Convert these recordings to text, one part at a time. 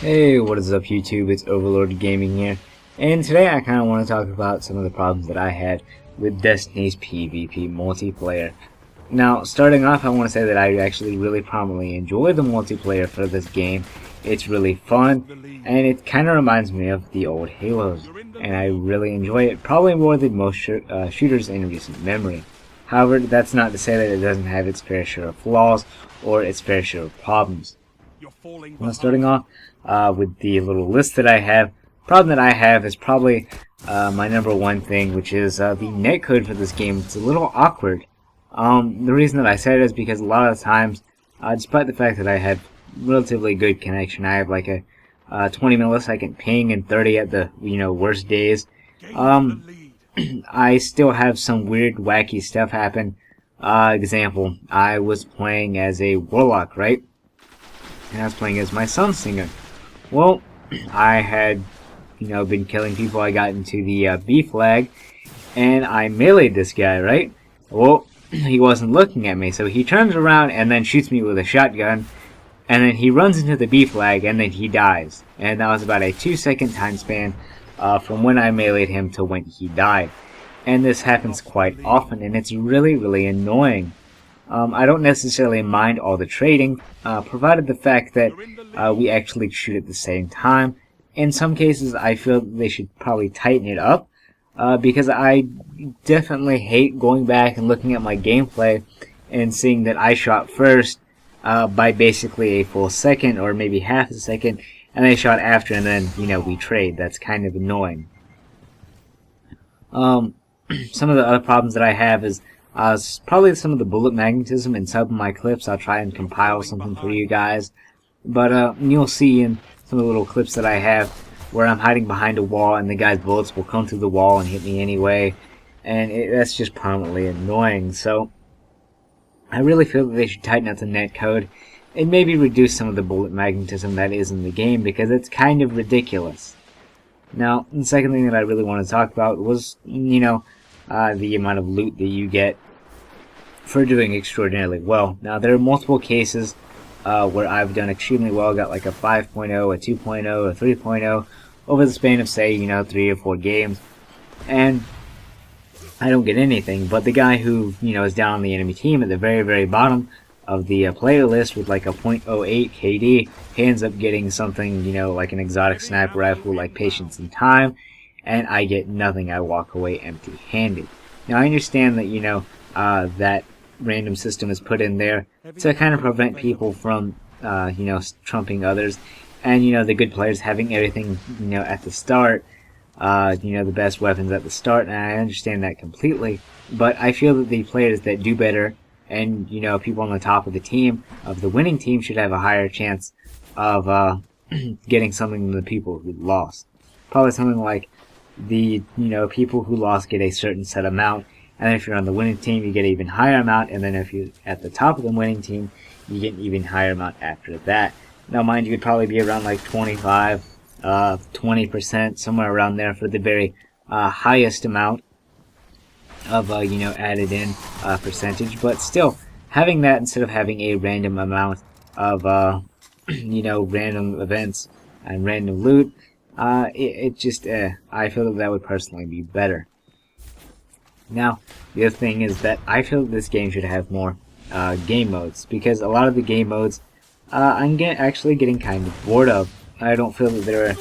Hey, what is up YouTube? It's Overlord Gaming here, and today I kind of want to talk about some of the problems that I had with Destiny's PvP multiplayer. Now, starting off, I want to say that I actually really prominently enjoy the multiplayer for this game. It's really fun, and it kind of reminds me of the old Halos, and I really enjoy it, probably more than most shooters in recent memory. However, that's not to say that it doesn't have its fair share of flaws or its fair share of problems. Now, starting off with the little list that I have, problem that I have is probably my number one thing, which is the netcode for this game. It's a little awkward. The reason that I say it is because a lot of the times, despite the fact that I have relatively good connection, I have like a 20 millisecond ping and 30 at the worst days. I still have some weird, wacky stuff happen. Example: I was playing as a warlock, right? And I was playing as my Sunsinger. Well, I had, been killing people. I got into the B flag, and I meleeed this guy, right? Well, he wasn't looking at me, so he turns around and then shoots me with a shotgun, and then he runs into the B flag, and then he dies. And that was about a 2-second time span from when I meleeed him to when he died. And this happens quite often, and it's really, really annoying. I don't necessarily mind all the trading, provided the fact that we actually shoot at the same time. In some cases, I feel that they should probably tighten it up, because I definitely hate going back and looking at my gameplay and seeing that I shot first by basically a full second or maybe half a second, and they shot after, and then, we trade. That's kind of annoying. Some of the other problems that I have is probably some of the bullet magnetism in some of my clips. I'll try and compile something for you guys. But you'll see in some of the little clips that I have where I'm hiding behind a wall and the guy's bullets will come through the wall and hit me anyway. And that's just permanently annoying. So I really feel that they should tighten up the netcode and maybe reduce some of the bullet magnetism that is in the game, because it's kind of ridiculous. Now, the second thing that I really want to talk about was, the amount of loot that you get for doing extraordinarily well. Now, there are multiple cases where I've done extremely well, got like a 5.0, a 2.0, a 3.0 over the span of, say, 3 or 4 games, and I don't get anything. But the guy who, is down on the enemy team at the very, very bottom of the player list with like a .08 KD, he ends up getting something, like an exotic sniper rifle like Patience and Time, and I get nothing. I walk away empty-handed. Now, I understand that, that random system is put in there to kind of prevent people from, trumping others, and, the good players having everything, at the start, the best weapons at the start, and I understand that completely. But I feel that the players that do better, and, people on the top of the team, of the winning team, should have a higher chance of, getting something than the people who lost. Probably something like the people who lost get a certain set amount, and then if you're on the winning team you get an even higher amount, and then if you're at the top of the winning team you get an even higher amount after that. Now, mind you, it'd probably be around like 25, 20%, somewhere around there for the very highest amount of added in percentage. But still, having that instead of having a random amount of random events and random loot, it just, I feel that would personally be better. Now, the other thing is that I feel that this game should have more game modes, because a lot of the game modes I'm actually getting kind of bored of. I don't feel that there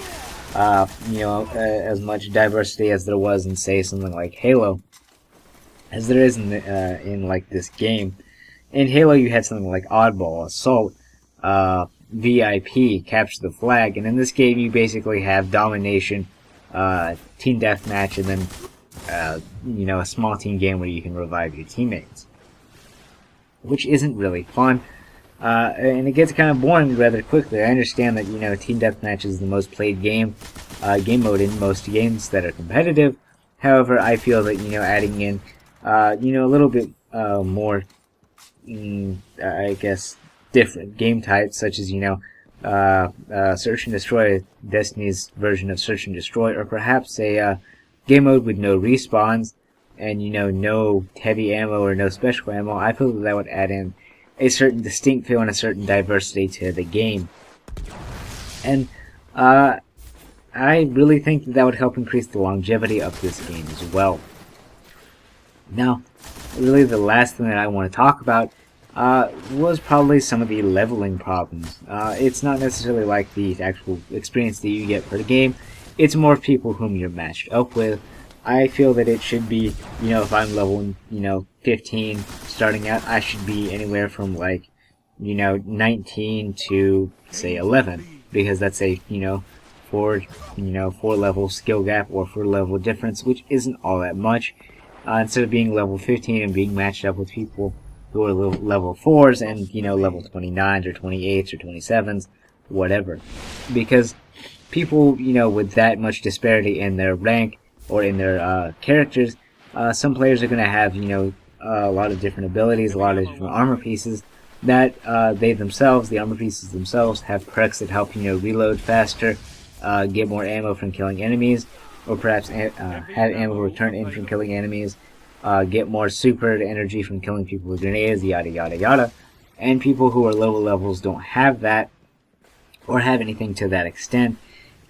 are, as much diversity as there was in, say, something like Halo, as there is in like this game. In Halo, you had something like Oddball, Assault, VIP, Capture the Flag, and in this game you basically have Domination, Team Deathmatch, and then a small team game where you can revive your teammates, which isn't really fun, and it gets kind of boring rather quickly. I understand that Team Deathmatch is the most played game mode in most games that are competitive. However, I feel that adding in a little bit more, I guess, different game types, such as Search and Destroy, Destiny's version of Search and Destroy, or perhaps a game mode with no respawns and no heavy ammo or no special ammo. I feel that would add in a certain distinct feel and a certain diversity to the game. And I really think that would help increase the longevity of this game as well. Now, really the last thing that I want to talk about was probably some of the leveling problems. It's not necessarily like the actual experience that you get per game, it's more people whom you're matched up with. I feel that it should be, if I'm level, 15 starting out, I should be anywhere from like, 19 to, say, 11, because that's a, four, 4 level skill gap or 4 level difference, which isn't all that much. Instead of being level 15 and being matched up with people who are level 4s and, level 29s or 28s or 27s, whatever. Because people, with that much disparity in their rank or in their characters, some players are going to have, a lot of different abilities, a lot of different armor pieces that the armor pieces themselves, have perks that help, reload faster, get more ammo from killing enemies, or perhaps have ammo return in from killing enemies, get more super energy from killing people with grenades, yada yada yada. And people who are lower levels don't have that, or have anything to that extent.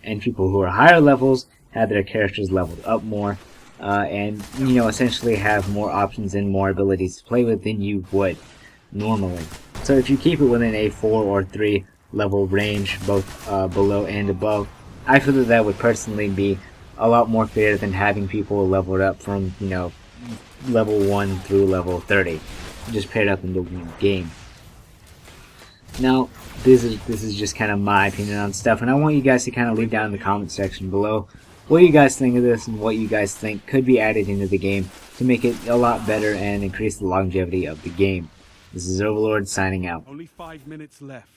And people who are higher levels have their characters leveled up more, and essentially have more options and more abilities to play with than you would normally. So if you keep it within a 4 or 3 level range, both below and above, I feel that that would personally be a lot more fair than having people leveled up from, level 1 through level 30, just paired up into one game. Now, this is just kind of my opinion on stuff, and I want you guys to kind of leave down in the comment section below what you guys think of this and what you guys think could be added into the game to make it a lot better and increase the longevity of the game. This is Overlord signing out. Only 5 minutes left.